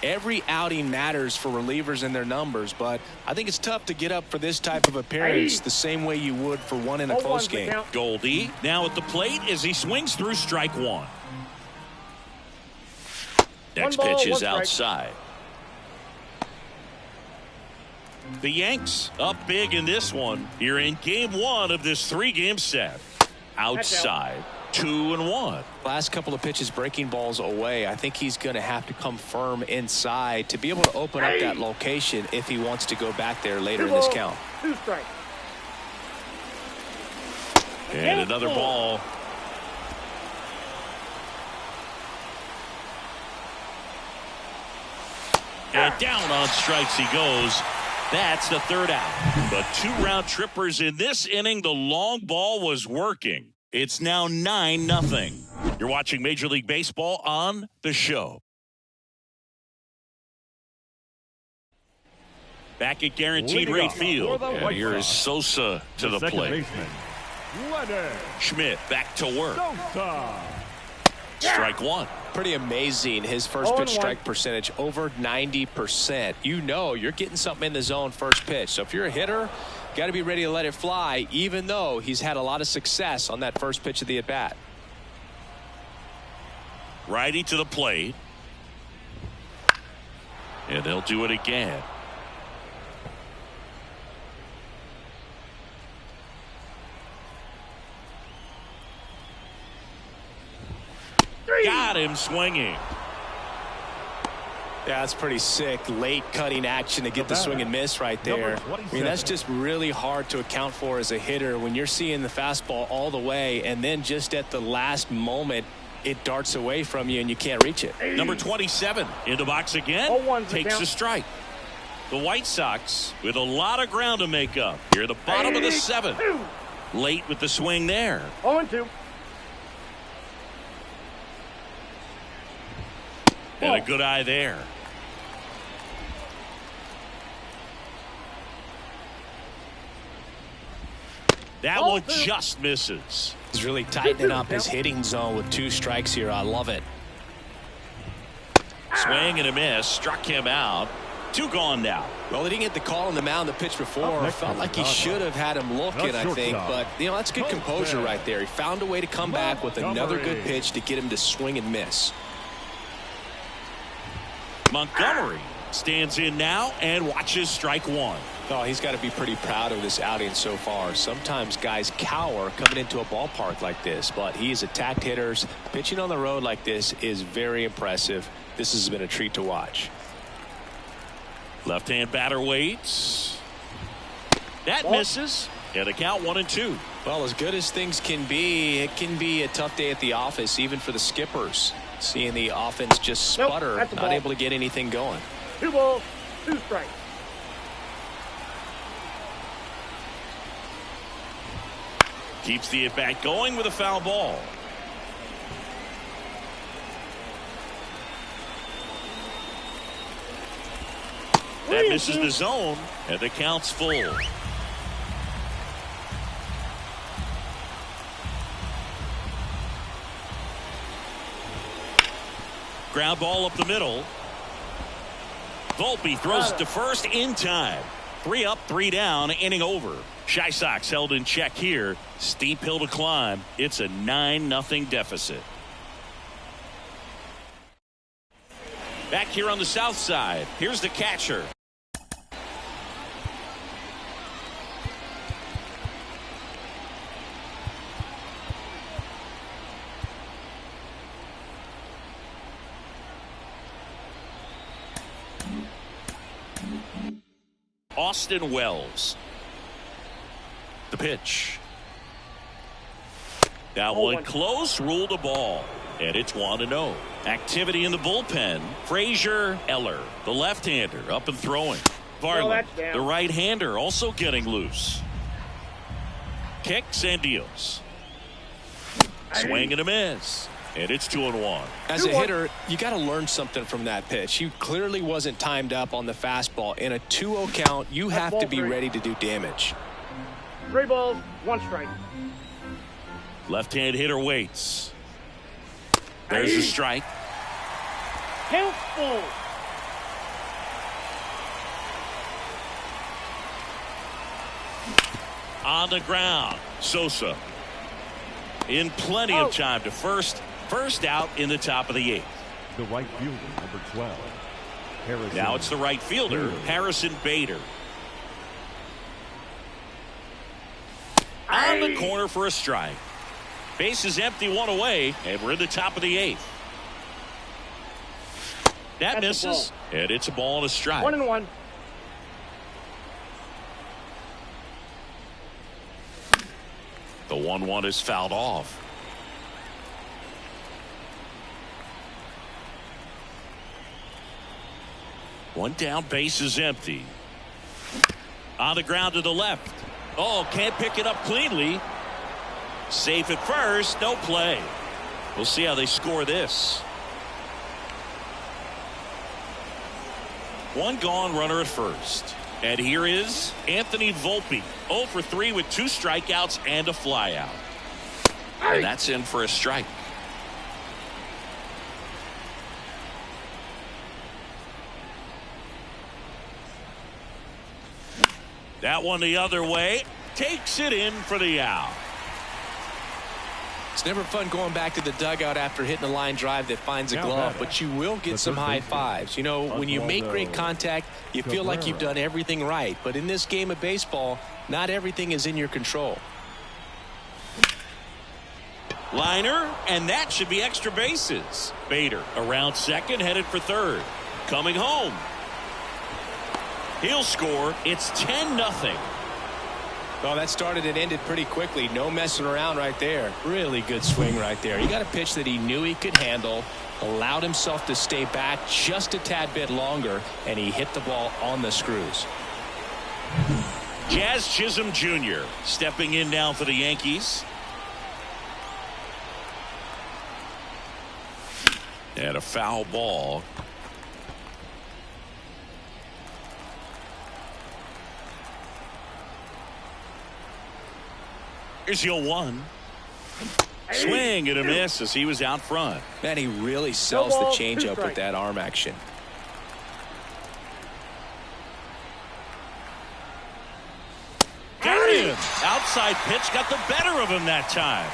Every outing matters for relievers and their numbers, but I think it's tough to get up for this type of appearance the same way you would for one in a close game. Goldie now at the plate as he swings through strike 1. Next pitch is outside. The Yanks up big in this one here in game 1 of this 3-game set. Outside, 2-1. Last couple of pitches breaking balls away. I think he's going to have to come firm inside to be able to open up that location if he wants to go back there later in this count. 2 strikes. And another ball. And down on strikes he goes. That's the 3rd out. But 2 round trippers in this inning. The long ball was working. It's now 9-0. You're watching Major League Baseball on The Show. Back at guaranteed rate field. And here is Sosa to the plate. Schmidt back to work. Strike 1. Pretty amazing. His first pitch strike percentage over 90%. You know you're getting something in the zone first pitch. So if you're a hitter, Got to be ready to let it fly, even though he's had a lot of success on that first pitch of the at-bat. Righty to the plate. And they'll do it again. Got him swinging. Yeah, that's pretty sick. Late cutting action to get the swing and miss right there. I mean, that's just really hard to account for as a hitter when you're seeing the fastball all the way and then just at the last moment it darts away from you and you can't reach it. Number 27 in the box again. Takes a strike. The White Sox with a lot of ground to make up. Here at the bottom of the 7th. Late with the swing there. 0-2. And a good eye there. That one just misses. He's really tightening up his hitting zone with 2 strikes here. I love it. Swing and a miss. Struck him out. 2 gone now. Well, he didn't get the call on the mound the pitch before. Felt like he should have had him looking, I think. But, you know, that's good composure right there. He found a way to come back with another good pitch to get him to swing and miss. Montgomery stands in now and watches strike 1. Oh, he's got to be pretty proud of this outing so far. Sometimes guys cower coming into a ballpark like this, but he's attacked hitters. Pitching on the road like this is very impressive. This has been a treat to watch. Left-hand batter waits. That misses. And a count 1-2. Well, as good as things can be, it can be a tough day at the office, even for the skippers. Seeing the offense just sputter, not able to get anything going. 2 balls, 2 strikes. Keeps the at-bat going with a foul ball. That misses the zone, and the count's full. Ground ball up the middle. Volpe throws it to first in time. 3 up, 3 down, inning over. Chi Sox held in check here. Steep hill to climb. It's a 9-0 deficit. Back here on the south side, here's the catcher. Austin Wells. The pitch. That one close, ruled a ball. And it's 1-0. Activity in the bullpen. Frazier, Eller, the left-hander, up and throwing. Varland, the right-hander, also getting loose. Kicks and deals. Swing and a miss. And it's 2-1. As a hitter, you got to learn something from that pitch. He clearly wasn't timed up on the fastball. In a 2-0 count, you have to be ready to do damage. 3 balls, 1 strike. Left-hand hitter waits. There's a strike. Count full. On the ground, Sosa. In plenty of time to first out in the top of the 8th. The right fielder, number 12. Harrison. Now it's the right fielder, Harrison Bader. On the corner for a strike. Base is empty, 1 away, and we're in the top of the 8th. That misses, and it's a ball and a strike. 1-1. The 1-1 is fouled off. One down, base is empty. On the ground to the left. Oh, can't pick it up cleanly. Safe at first, no play. We'll see how they score this. 1 gone, runner at first. And here is Anthony Volpe. 0 for 3 with 2 strikeouts and a flyout. And that's in for a strike. That one the other way. Takes it in for the out. It's never fun going back to the dugout after hitting a line drive that finds a glove, but you will get some high fives. You know, when you make great contact, you feel like you've done everything right. But in this game of baseball, not everything is in your control. Liner, and that should be extra bases. Bader around second, headed for third. Coming home. He'll score. It's 10-0. Well, that started and ended pretty quickly. No messing around right there. Really good swing right there. He got a pitch that he knew he could handle, allowed himself to stay back just a tad bit longer, and he hit the ball on the screws. Jazz Chisholm Jr. stepping in now for the Yankees. And a foul ball. Here's your one. Swing and a miss as he was out front. Man, he really sells the changeup with that arm action. Got him. Outside pitch got the better of him that time.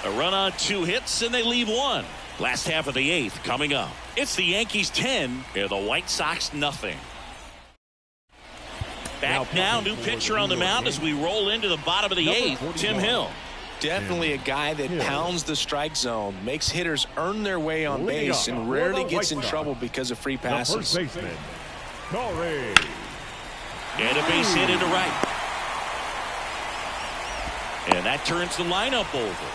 A run on 2 hits and they leave 1. Last half of the 8th coming up. It's the Yankees 10 and the White Sox nothing. Back now, new pitcher on the mound as we roll into the bottom of the 8th, Tim Hill. Definitely a guy that pounds the strike zone, makes hitters earn their way on base, and rarely gets in trouble because of free passes. First baseman, Corey. And a base hit into right. And that turns the lineup over.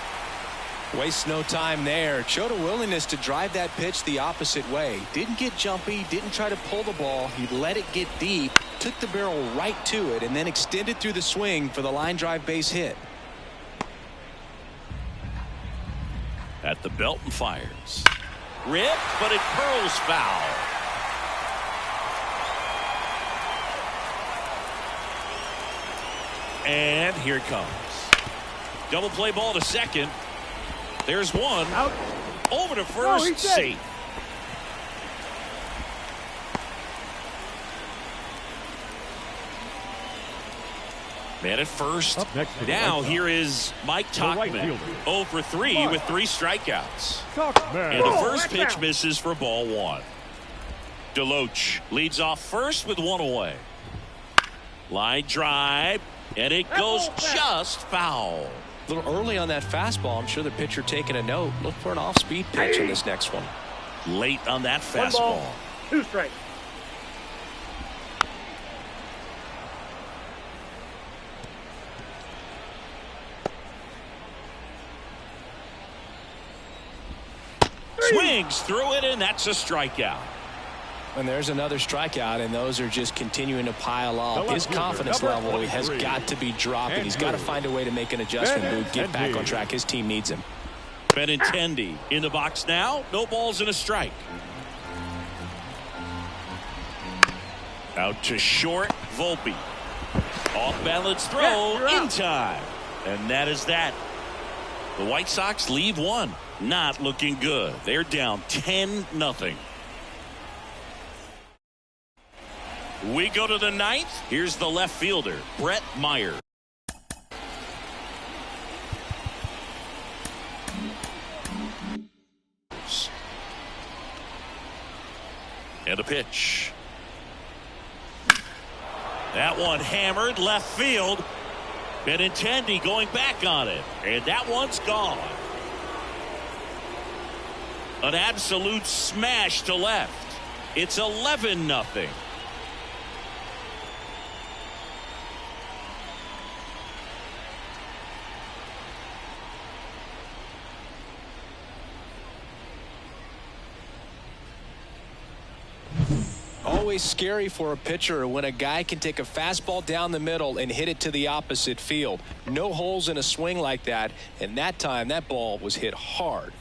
Wastes no time there. Showed a willingness to drive that pitch the opposite way. Didn't get jumpy, didn't try to pull the ball. He let it get deep, took the barrel right to it, and then extended through the swing for the line drive base hit. At the belt and fires. Rip, but it curls foul. And here it comes. Double play ball to second. There's one. Out. Over to first. Safe. Man at first. Now here is Mike Tauchman. 0 for 3 with 3 strikeouts. And the first pitch misses for ball 1. DeLoach leads off first with 1 away. Line drive. And it goes just foul. A little early on that fastball. I'm sure the pitcher taking a note. Look for an off-speed pitch in this next one. Late on that 1 fastball. ball, 2 strikes. Swings through it, and that's a strikeout. And there's another strikeout, and those are just continuing to pile up. His confidence level has got to be dropping. He's got to find a way to make an adjustment, get back on track. His team needs him. Benintendi in the box now. No balls and a strike. Out to short, Volpe. Off balance throw in time. And that is that. The White Sox leave 1. Not looking good. They're down 10-0. We go to the 9th. Here's the left fielder, Brett Meyer. And a pitch. That one hammered left field. Benintendi going back on it. And that one's gone. An absolute smash to left. It's 11-0. Always scary for a pitcher when a guy can take a fastball down the middle and hit it to the opposite field. No holes in a swing like that, and that time that ball was hit hard.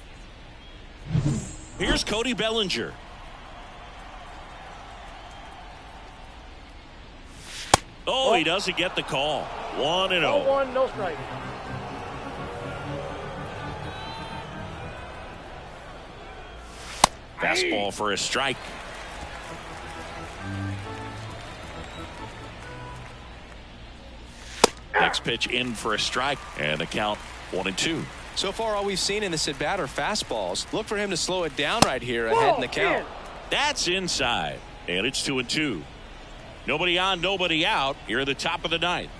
Here's Cody Bellinger. Oh, he doesn't get the call. 1-0. 0-1, no strike. Fastball for a strike. Next pitch in for a strike, and the count 1-2. So far, all we've seen in this at bat are fastballs. Look for him to slow it down right here ahead in the count. That's inside, and it's 2-2. Nobody on, nobody out here at the top of the ninth.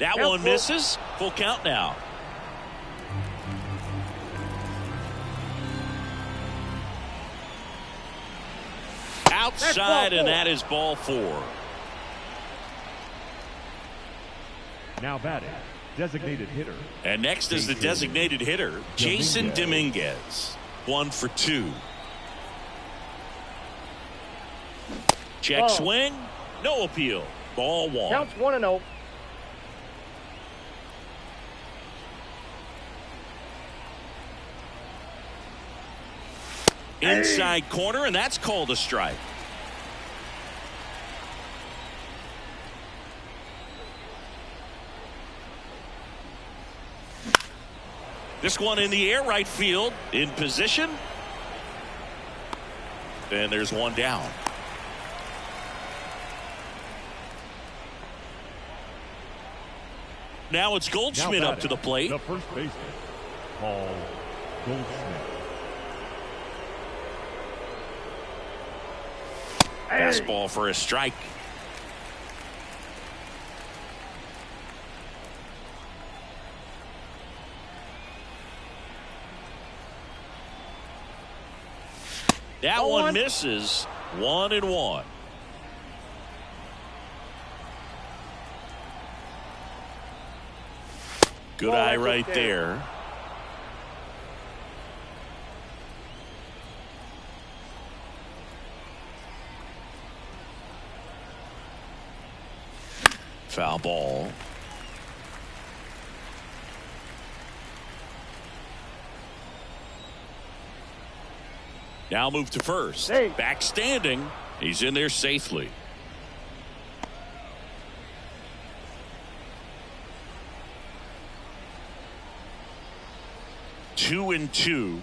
That one misses. Full count now. Outside, and that is ball 4. Now batting, designated hitter. And next is the designated hitter, Jason Dominguez. 1 for 2. Check swing. No appeal. Ball 1. Counts 1-0. Inside corner, and that's called a strike. This one in the air, right field, in position. And there's one down. Now it's Goldschmidt up to the plate. The first baseman, Paul Goldschmidt. Fastball for a strike. That one misses. 1-1. Good eye right there. Foul ball. Now move to first. Back standing. He's in there safely. Two and 2.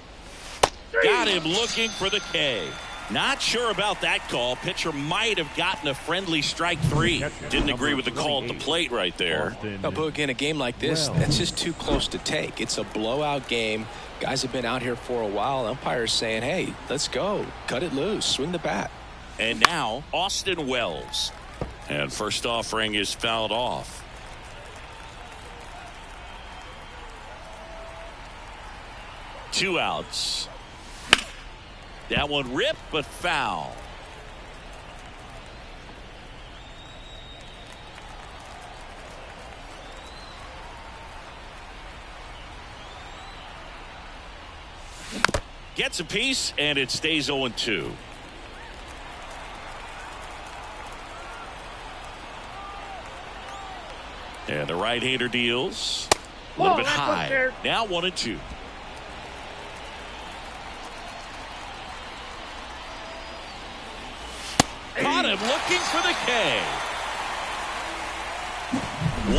Got him looking for the K. Not sure about that call. Pitcher might have gotten a friendly strike 3. Didn't agree with the call at the plate right there. But again, a game like this, that's just too close to take. It's a blowout game. Guys have been out here for a while. Umpires saying, hey, let's go. Cut it loose. Swing the bat. And now Austin Wells. And first offering is fouled off. Two outs. That one ripped, but foul. Gets a piece, and it stays 0-2. And the right-hander deals a little bit high. Now 1-2. Caught him looking for the K.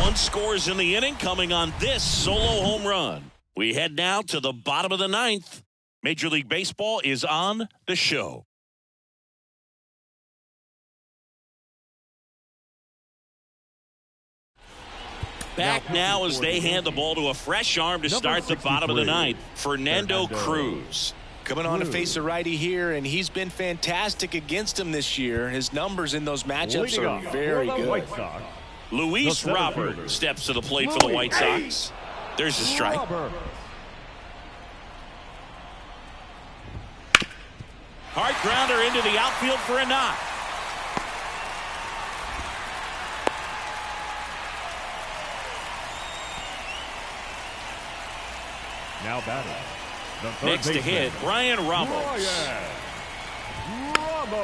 One scores in the inning, coming on this solo home run. We head now to the bottom of the ninth. Major League Baseball is on the show. Back now as they hand the ball to a fresh arm to start the bottom of the ninth. Fernando Cruz. Coming on to face a righty here, and he's been fantastic against him this year. His numbers in those matchups are very good. Luis Robert steps to the plate for the White Sox. There's a strike. Hard grounder into the outfield for a knock. Now batting. Next to hit, Brian Ramos.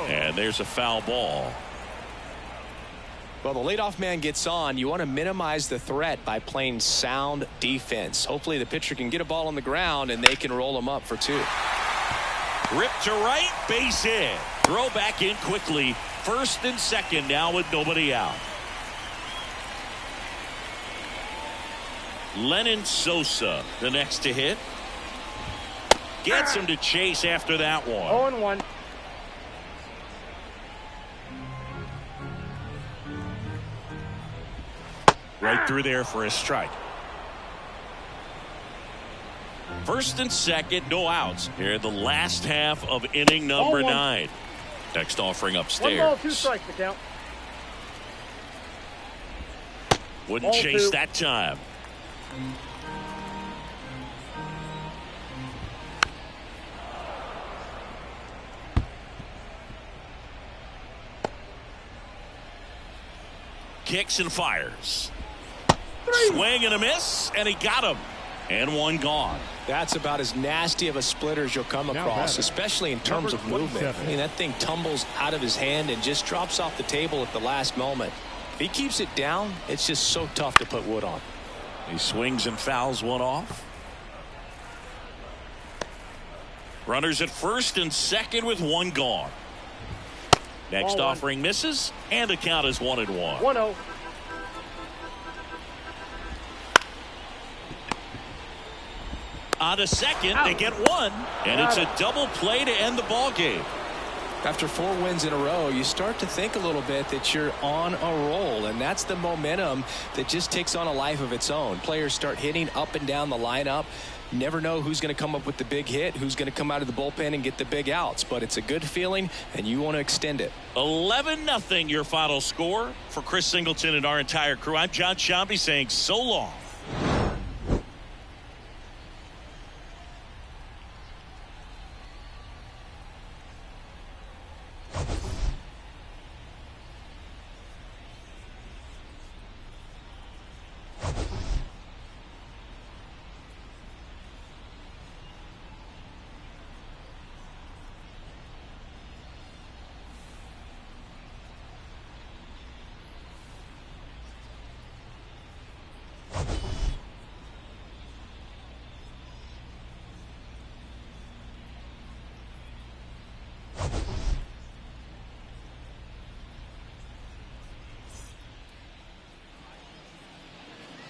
And there's a foul ball. Well, the leadoff man gets on. You want to minimize the threat by playing sound defense. Hopefully the pitcher can get a ball on the ground and they can roll him up for 2. Rip to right, base hit. Throw back in quickly. First and second now with nobody out. Lennon Sosa, the next to hit. Gets him to chase after that one. 0-1. Right through there for a strike. First and second, no outs here in the last half of inning number 9. Next offering upstairs. 1 ball, 2 strikes to count. Wouldn't Ball chase 2. that time. Kicks and fires. 3. Swing and a miss, and he got him. And 1 gone. That's about as nasty of a splitter as you'll come across, especially in terms of movement. I mean, that thing tumbles out of his hand and just drops off the table at the last moment. If he keeps it down, it's just so tough to put wood on. He swings and fouls one off. Runners at first and second with 1 gone. Next Ball 1. offering misses, and the count is 1-1. 1-0. On to second, they get 1, and it's a double play to end the ball game. After 4 wins in a row, you start to think a little bit that you're on a roll, and that's the momentum that just takes on a life of its own. Players start hitting up and down the lineup. You never know who's going to come up with the big hit, who's going to come out of the bullpen and get the big outs, but it's a good feeling, and you want to extend it. 11-0 your final score. For Chris Singleton and our entire crew, I'm John Shambi saying so long.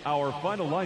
Our final line.